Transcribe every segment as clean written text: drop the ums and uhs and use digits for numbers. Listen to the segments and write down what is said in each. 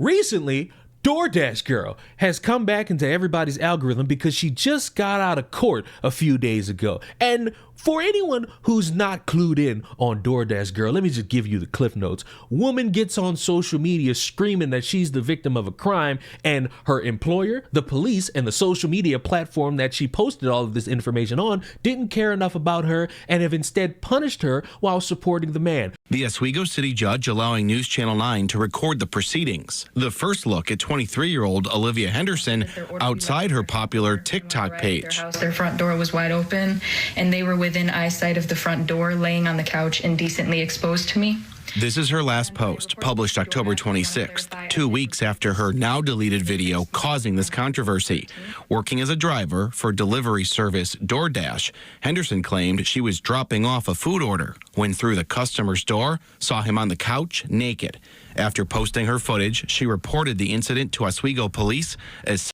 Recently, Doordash girl has come back into everybody's algorithm because she just got out of court a few days ago. And for anyone who's not clued in on Doordash girl, let me just give you the cliff notes. Woman gets on social media screaming that she's the victim of a crime, and her employer, the police, and the social media platform that she posted all of this information on didn't care enough about her and have instead punished her while supporting the man. The Oswego City judge allowing News Channel 9 to record the proceedings. The first look at 23-year-old Olivia Henderson outside her popular TikTok page. Their front door was wide open, and they were within eyesight of the front door, laying on the couch indecently exposed to me. This is her last post, published October 26th, 2 weeks after her now-deleted video causing this controversy. Working as a driver for delivery service Doordash, Henderson claimed she was dropping off a food order when through the customer's door, saw him on the couch naked. After posting her footage, she reported the incident to Oswego police as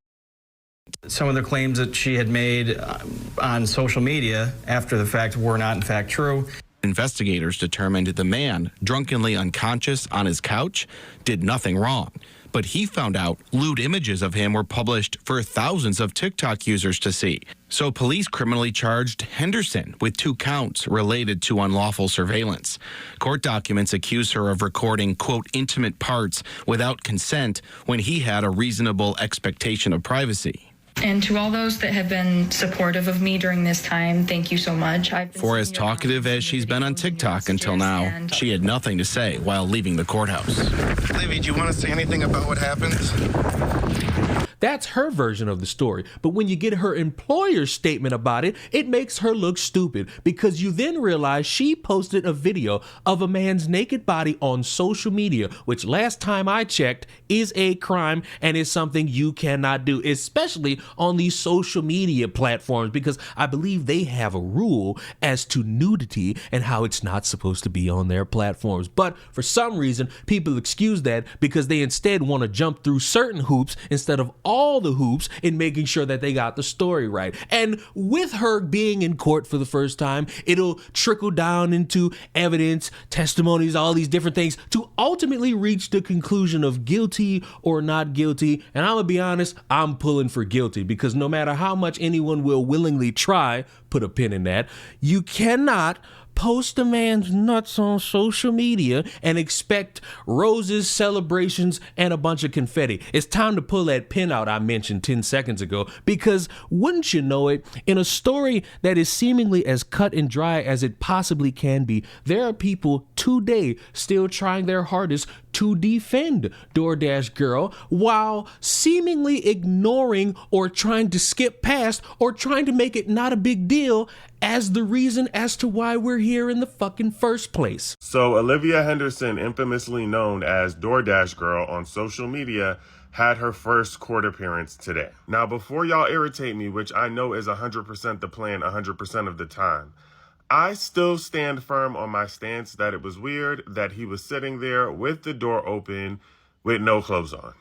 some of the claims that she had made on social media after the fact were not in fact true. Investigators determined the man, drunkenly unconscious on his couch, did nothing wrong. But he found out lewd images of him were published for thousands of TikTok users to see. So police criminally charged Henderson with 2 counts related to unlawful surveillance. Court documents accuse her of recording, quote, intimate parts without consent when he had a reasonable expectation of privacy. And to all those that have been supportive of me during this time, thank you so much. For as talkative as she's been on TikTok until now, she had nothing to say while leaving the courthouse. Livy, do you want to say anything about what happened? That's her version of the story. But when you get her employer's statement about it, it makes her look stupid, because you then realize she posted a video of a man's naked body on social media, which last time I checked is a crime and is something you cannot do, especially on these social media platforms, because I believe they have a rule as to nudity and how it's not supposed to be on their platforms. But for some reason, people excuse that because they instead want to jump through certain hoops instead of all the hoops in making sure that they got the story right. And with her being in court for the first time, it'll trickle down into evidence, testimonies, all these different things to ultimately reach the conclusion of guilty or not guilty. And I'm gonna be honest, I'm pulling for guilty, because no matter how much anyone will willingly try, put a pin in that, you cannot post a man's nuts on social media and expect roses, celebrations, and a bunch of confetti. It's time to pull that pin out I mentioned 10 seconds ago, because wouldn't you know it, in a story that is seemingly as cut and dry as it possibly can be, there are people today still trying their hardest to defend Doordash girl while seemingly ignoring or trying to skip past or trying to make it not a big deal as the reason as to why we're here in the fucking first place. So Olivia Henderson, infamously known as Doordash girl on social media, had her first court appearance today. Now, before y'all irritate me, which I know is 100% the plan 100% of the time, I still stand firm on my stance that it was weird that he was sitting there with the door open with no clothes on.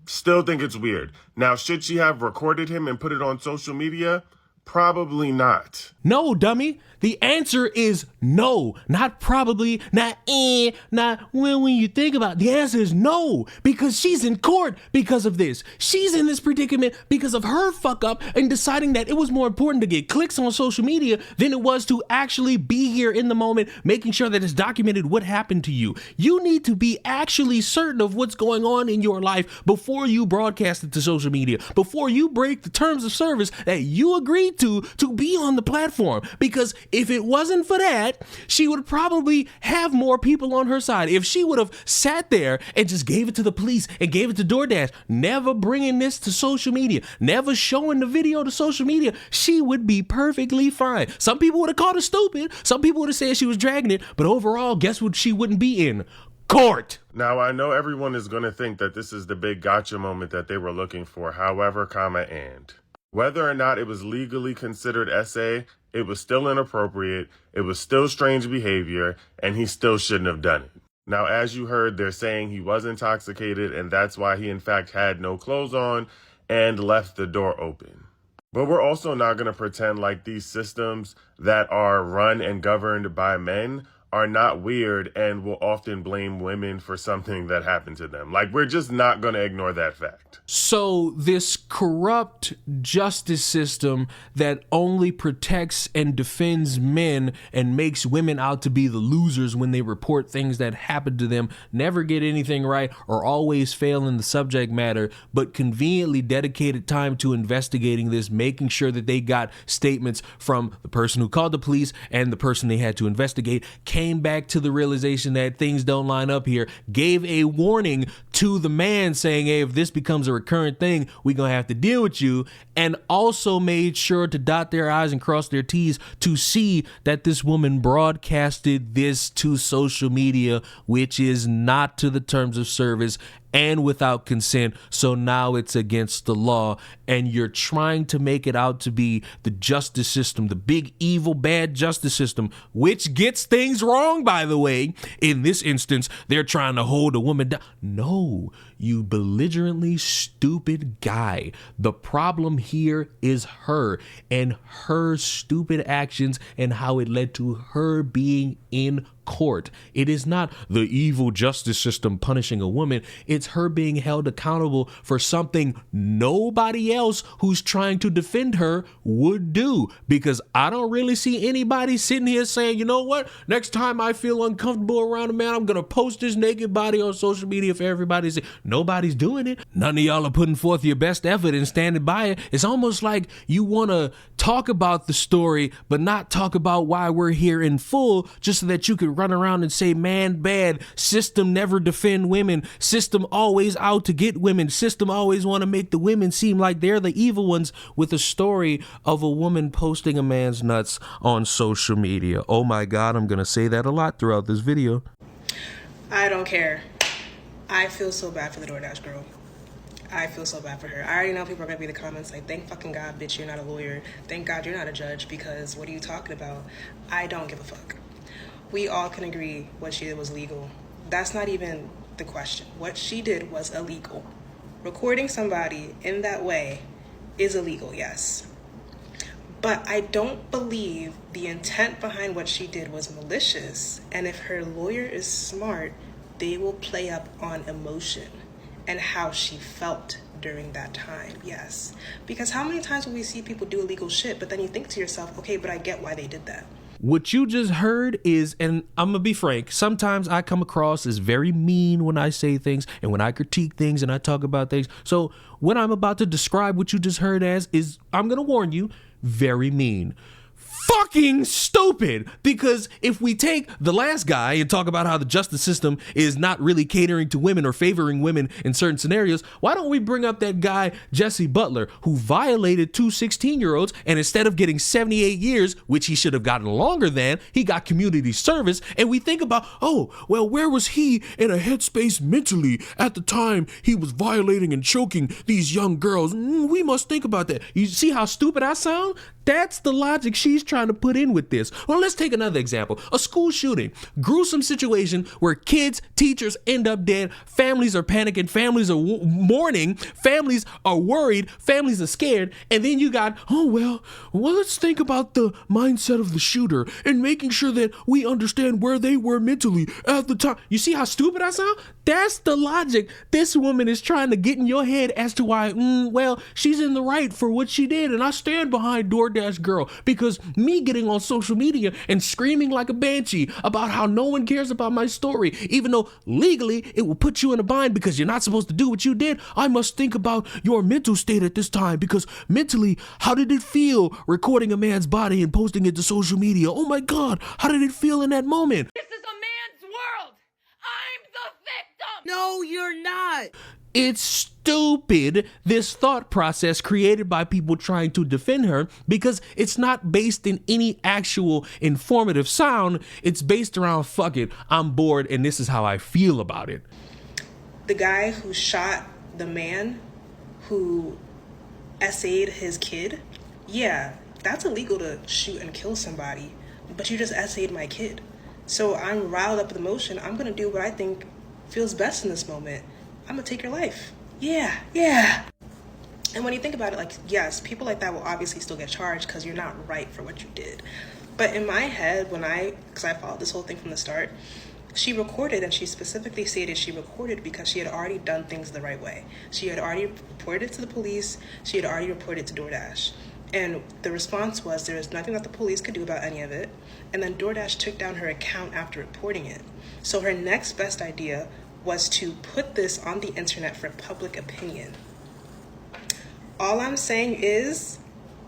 Still think it's weird. Now, should she have recorded him and put it on social media? Probably not. No, dummy. The answer is no. Not probably, not not when you think about it. The answer is no, because she's in court because of this. She's in this predicament because of her fuck up and deciding that it was more important to get clicks on social media than it was to actually be here in the moment, making sure that it's documented what happened to you. You need to be actually certain of what's going on in your life before you broadcast it to social media, before you break the terms of service that you agreed to be on the platform. Because if it wasn't for that, she would probably have more people on her side. If she would have sat there and just gave it to the police and gave it to Doordash, never bringing this to social media, never showing the video to social media, she would be perfectly fine. Some people would have called her stupid. Some people would have said she was dragging it. But overall, guess what she wouldn't be in? Court. Now, I know everyone is going to think that this is the big gotcha moment that they were looking for. However, and whether or not it was legally considered SA, it was still inappropriate, it was still strange behavior, and he still shouldn't have done it. Now, as you heard, they're saying he was intoxicated, and that's why he in fact had no clothes on and left the door open. But we're also not going to pretend like these systems that are run and governed by men are not weird and will often blame women for something that happened to them. Like, we're just not going to ignore that fact. So this corrupt justice system that only protects and defends men and makes women out to be the losers when they report things that happen to them, never get anything right, or always fail in the subject matter, but conveniently dedicated time to investigating this, making sure that they got statements from the person who called the police and the person they had to investigate, came back to the realization that things don't line up here, gave a warning to the man saying, hey, if this becomes a recurrent thing, we're gonna have to deal with you, and also made sure to dot their I's and cross their T's to see that this woman broadcasted this to social media, which is not to the terms of service and without consent. So now it's against the law, and you're trying to make it out to be the justice system, the big, evil, bad justice system, which gets things wrong, by the way. In this instance, they're trying to hold a woman down. No, you belligerently stupid guy. The problem here is her and her stupid actions and how it led to her being in court. It is not the evil justice system punishing a woman. It's her being held accountable for something nobody else who's trying to defend her would do. Because I don't really see anybody sitting here saying, you know what, next time I feel uncomfortable around a man, I'm gonna post his naked body on social media for everybody to see. Nobody's doing it. None of y'all are putting forth your best effort and standing by it. It's almost like you want to talk about the story but not talk about why we're here in full, just so that you can run around and say, man, bad, system never defend women, system always out to get women, system always want to make the women seem like they're the evil ones, with a story of a woman posting a man's nuts on social media. Oh my God, I'm gonna say that a lot throughout this video. I don't care. I feel so bad for the Doordash girl. I feel so bad for her. I already know people are going to be in the comments like, thank fucking God, bitch, you're not a lawyer. Thank God you're not a judge, because what are you talking about? I don't give a fuck. We all can agree what she did was legal. That's not even the question. What she did was illegal. Recording somebody in that way is illegal, yes. But I don't believe the intent behind what she did was malicious. And if her lawyer is smart, they will play up on emotion and how she felt during that time, yes. Because how many times will we see people do illegal shit, but then you think to yourself, okay, but I get why they did that. What you just heard is, and I'm gonna be frank, sometimes I come across as very mean when I say things and when I critique things and I talk about things. So what I'm about to describe what you just heard as is, I'm gonna warn you, very mean. Fucking stupid. Because if we take the last guy and talk about how the justice system is not really catering to women or favoring women in certain scenarios, why don't we bring up that guy Jesse Butler, who violated two 16-year-olds, and instead of getting 78 years, which he should have gotten longer than, he got community service. And we think about, oh, well, where was he in a headspace mentally at the time he was violating and choking these young girls? We must think about that. You see how stupid I sound? That's the logic she's trying to put in with this. Well, let's take another example. A school shooting. Gruesome situation where kids, teachers end up dead. Families are panicking. Families are mourning. Families are worried. Families are scared. And then you got, well, let's think about the mindset of the shooter and making sure that we understand where they were mentally at the time. You see how stupid I sound? That's the logic this woman is trying to get in your head as to why, well, she's in the right for what she did. And I stand behind Doordash girl, because me getting on social media and screaming like a banshee about how no one cares about my story, even though legally it will put you in a bind because you're not supposed to do what you did, I must think about your mental state at this time, because mentally, how did it feel recording a man's body and posting it to social media? Oh my God, how did it feel in that moment? This is a man's world. I'm the victim. No, you're not. It's stupid, this thought process created by people trying to defend her, because it's not based in any actual informative sound. It's based around, fuck it, I'm bored and this is how I feel about it. The guy who shot the man who essayed his kid, yeah, that's illegal to shoot and kill somebody, but you just essayed my kid. So I'm riled up with emotion. I'm gonna do what I think feels best in this moment. I'm gonna take your life. Yeah. And when you think about it, like, yes, people like that will obviously still get charged because you're not right for what you did. But in my head, because I followed this whole thing from the start, she recorded, and she specifically stated she recorded because she had already done things the right way. She had already reported it to the police. She had already reported it to Doordash. And the response was there was nothing that the police could do about any of it. And then Doordash took down her account after reporting it. So her next best idea was to put this on the internet for public opinion. All I'm saying is,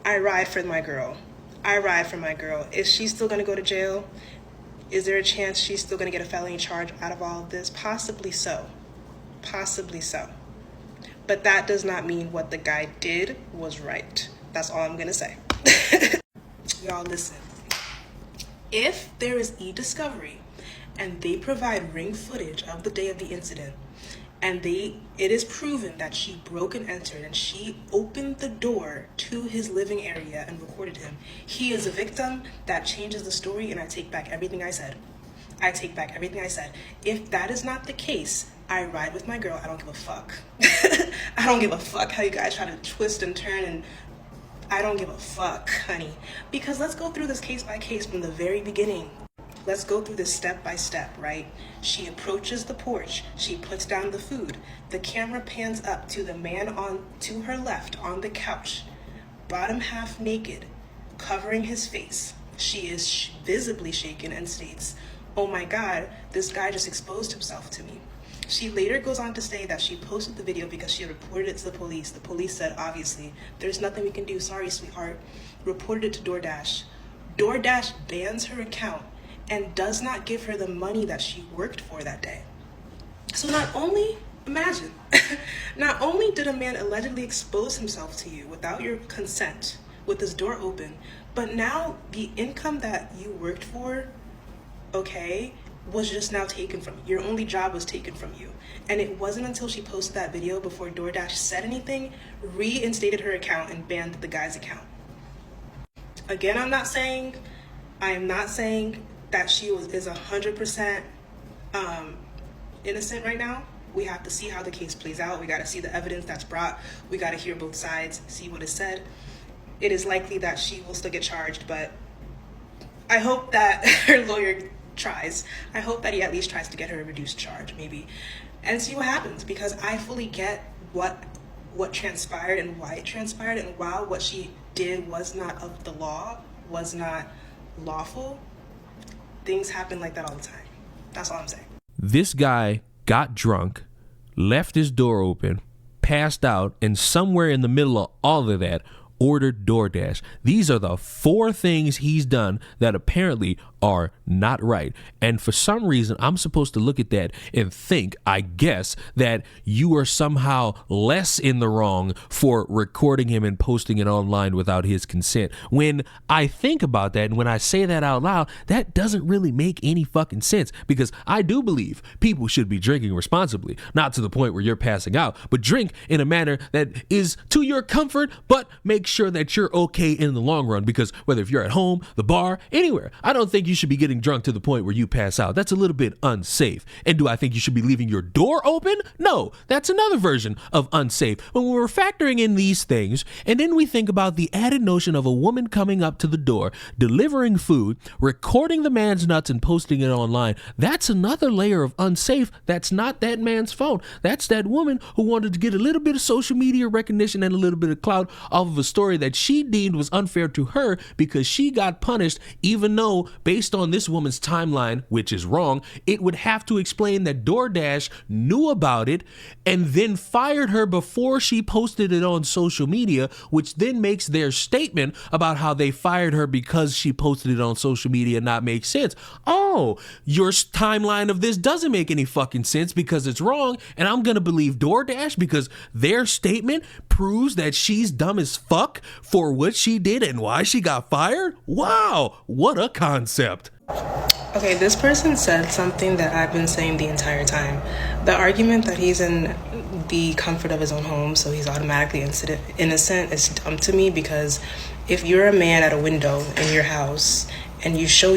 I ride for my girl. I ride for my girl. Is she still going to go to jail? Is there a chance she's still going to get a felony charge out of all of this? Possibly so. Possibly so. But that does not mean what the guy did was right. That's all I'm going to say. Y'all listen. If there is e-discovery and they provide ring footage of the day of the incident, and it is proven that she broke and entered and she opened the door to his living area and recorded him, he is a victim. That changes the story, and I take back everything I said. I take back everything I said. If that is not the case, I ride with my girl. I don't give a fuck. I don't give a fuck how you guys try to twist and turn, and I don't give a fuck, honey. Because let's go through this case by case from the very beginning. Let's go through this step by step, right? She approaches the porch. She puts down the food. The camera pans up to the man to her left on the couch, bottom half naked, covering his face. She is visibly shaken and states, "Oh my God, this guy just exposed himself to me." She later goes on to say that she posted the video because she had reported it to the police. The police said, obviously, there's nothing we can do. Sorry, sweetheart. Reported it to Doordash. Doordash bans her account and does not give her the money that she worked for that day. So imagine, not only did a man allegedly expose himself to you without your consent, with his door open, but now the income that you worked for, was just now taken from you. Your only job was taken from you. And it wasn't until she posted that video before Doordash said anything, reinstated her account, and banned the guy's account. Again, I am not saying that she is 100% innocent right now. We have to see how the case plays out. We got to see the evidence that's brought. We got to hear both sides, see what is said. It is likely that she will still get charged, but I hope that her lawyer tries. I hope that he at least tries to get her a reduced charge, maybe, and see what happens, because I fully get what transpired and why it transpired, and while what she did was not of the law, was not lawful, things happen like that all the time. That's all I'm saying. This guy got drunk, left his door open, passed out, and somewhere in the middle of all of that, ordered DoorDash. These are the 4 things he's done that apparently are not right. And for some reason, I'm supposed to look at that and think, I guess, that you are somehow less in the wrong for recording him and posting it online without his consent. When I think about that and when I say that out loud, that doesn't really make any fucking sense, because I do believe people should be drinking responsibly, not to the point where you're passing out, but drink in a manner that is to your comfort, but make sure that you're okay in the long run, because whether if you're at home, the bar, anywhere, I don't think you should be getting drunk to the point where you pass out. That's a little bit unsafe. And do I think you should be leaving your door open? No, that's another version of unsafe. But when we're factoring in these things, and then we think about the added notion of a woman coming up to the door, delivering food, recording the man's nuts and posting it online, that's another layer of unsafe. That's not that man's fault. That's that woman who wanted to get a little bit of social media recognition and a little bit of clout off of a story that she deemed was unfair to her, because she got punished, even though based on this woman's timeline, which is wrong, it would have to explain that DoorDash knew about it and then fired her before she posted it on social media, which then makes their statement about how they fired her because she posted it on social media not make sense. Oh, your timeline of this doesn't make any fucking sense because it's wrong, and I'm gonna believe DoorDash because their statement proves that she's dumb as fuck for what she did and why she got fired? Wow, what a concept. Okay, this person said something that I've been saying the entire time. The argument that he's in the comfort of his own home, so he's automatically innocent, is dumb to me, because if you're a man at a window in your house and you show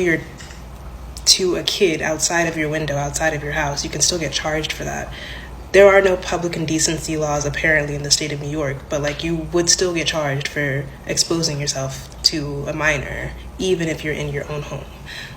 to a kid outside of your window, outside of your house, you can still get charged for that. there are no public indecency laws apparently in the state of New York, but like you would still get charged for exposing yourself to a minor, even if you're in your own home.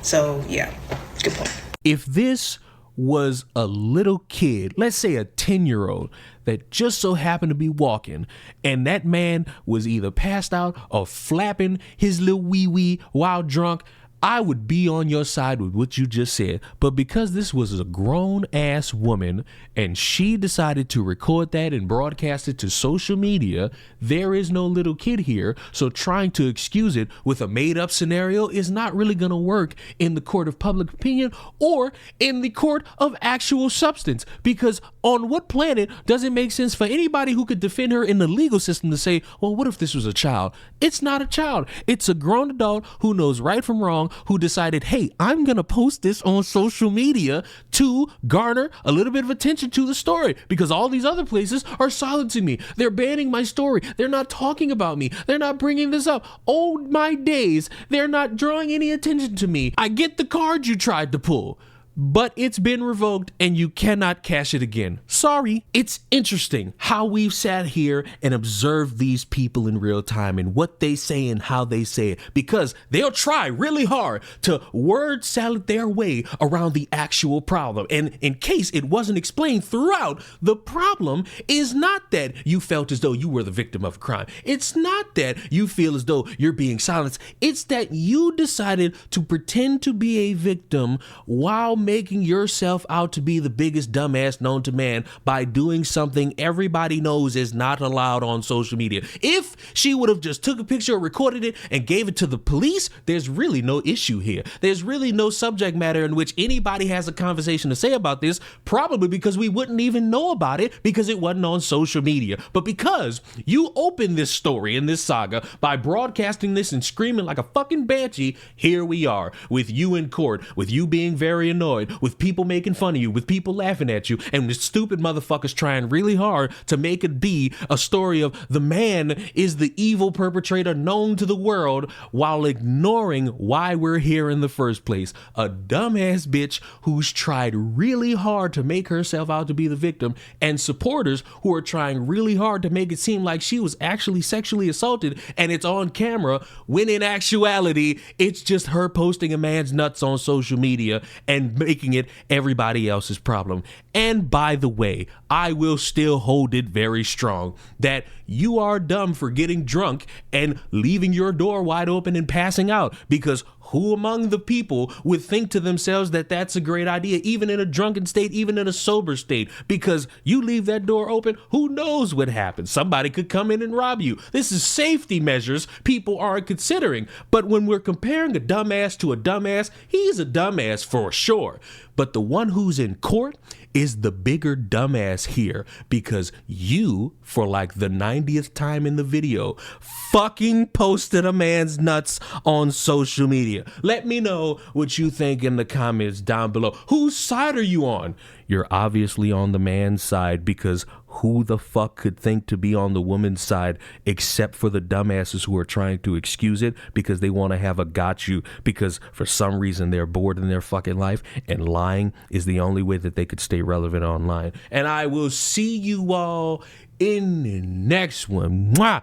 So yeah, good point. If this was a little kid, let's say a 10-year-old, that just so happened to be walking, and that man was either passed out or flapping his little wee-wee while drunk, I would be on your side with what you just said. But because this was a grown-ass woman and she decided to record that and broadcast it to social media, there is no little kid here. So trying to excuse it with a made-up scenario is not really going to work in the court of public opinion or in the court of actual substance. Because on what planet does it make sense for anybody who could defend her in the legal system to say, well, what if this was a child? It's not a child. It's a grown adult who knows right from wrong, who decided, hey, I'm going to post this on social media to garner a little bit of attention to the story because all these other places are silencing me. They're banning my story. They're not talking about me. They're not bringing this up. Oh, my days. They're not drawing any attention to me. I get the card you tried to pull, but it's been revoked and you cannot cash it again. Sorry. It's interesting how we've sat here and observed these people in real time and what they say and how they say it, because they'll try really hard to word salad their way around the actual problem. And in case it wasn't explained throughout, the problem is not that you felt as though you were the victim of a crime. It's not that you feel as though you're being silenced. It's that you decided to pretend to be a victim while making yourself out to be the biggest dumbass known to man by doing something everybody knows is not allowed on social media. If she would have just took a picture or recorded it and gave it to the police, there's really no issue here. There's really no subject matter in which anybody has a conversation to say about this, probably because we wouldn't even know about it because it wasn't on social media. But because you opened this story in this saga by broadcasting this and screaming like a fucking banshee, here we are with you in court, with you being very annoyed, with people making fun of you, with people laughing at you, and the stupid motherfuckers trying really hard to make it be a story of the man is the evil perpetrator known to the world while ignoring why we're here in the first place. A dumbass bitch who's tried really hard to make herself out to be the victim, and supporters who are trying really hard to make it seem like she was actually sexually assaulted and it's on camera, when in actuality it's just her posting a man's nuts on social media and making it everybody else's problem. And by the way, I will still hold it very strong that you are dumb for getting drunk and leaving your door wide open and passing out, because who among the people would think to themselves that that's a great idea, even in a drunken state, even in a sober state? Because you leave that door open, who knows what happens? Somebody could come in and rob you. This is safety measures people aren't considering. But when we're comparing a dumbass to a dumbass, he's a dumbass for sure. But the one who's in court is the bigger dumbass here, because you, for like the 90th time in the video, fucking posted a man's nuts on social media. Let me know what you think in the comments down below. Whose side are you on? You're obviously on the man's side, because who the fuck could think to be on the woman's side except for the dumbasses who are trying to excuse it because they want to have a got you, because for some reason they're bored in their fucking life and lying is the only way that they could stay relevant online. And I will see you all in the next one. Mwah!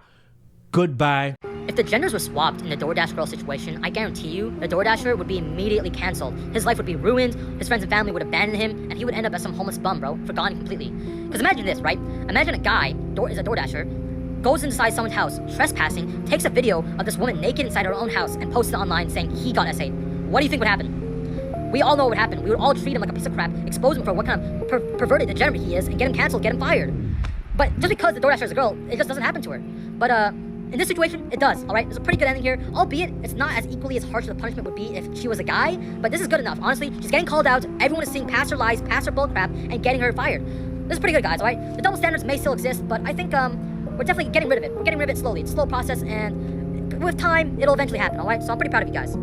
Goodbye. If the genders were swapped in the Doordash girl situation, I guarantee you, the Doordasher would be immediately canceled. His life would be ruined, his friends and family would abandon him, and he would end up as some homeless bum, bro, forgotten completely. Because imagine this, right? Imagine a guy, is a Doordasher, goes inside someone's house, trespassing, takes a video of this woman naked inside her own house, and posts it online saying he got SA. What do you think would happen? We all know what would happen. We would all treat him like a piece of crap, expose him for what kind of perverted degenerate he is, and get him canceled, get him fired. But just because the Doordasher is a girl, it just doesn't happen to her. But, in this situation, it does, alright? There's a pretty good ending here, albeit it's not as equally as harsh as the punishment would be if she was a guy, but this is good enough. Honestly, she's getting called out, everyone is seeing past her lies, past her bullcrap, and getting her fired. This is pretty good, guys, alright? The double standards may still exist, but I think, we're definitely getting rid of it. We're getting rid of it slowly. It's a slow process, and with time, it'll eventually happen, alright? So I'm pretty proud of you guys.